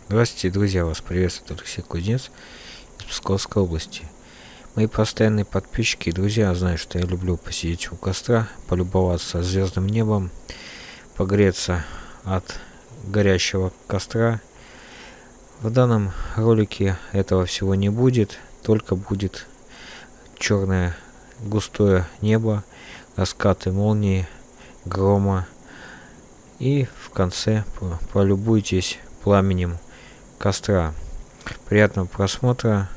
Здравствуйте, друзья! Вас приветствует Алексей Кузнец из Псковской области. Мои постоянные подписчики и друзья знают, что я люблю посидеть у костра, полюбоваться звездным небом, погреться от горящего костра. В данном ролике этого всего не будет, только будет черное густое небо, раскаты молнии, грома, и в конце полюбуйтесь пламенем костра. Приятного просмотра.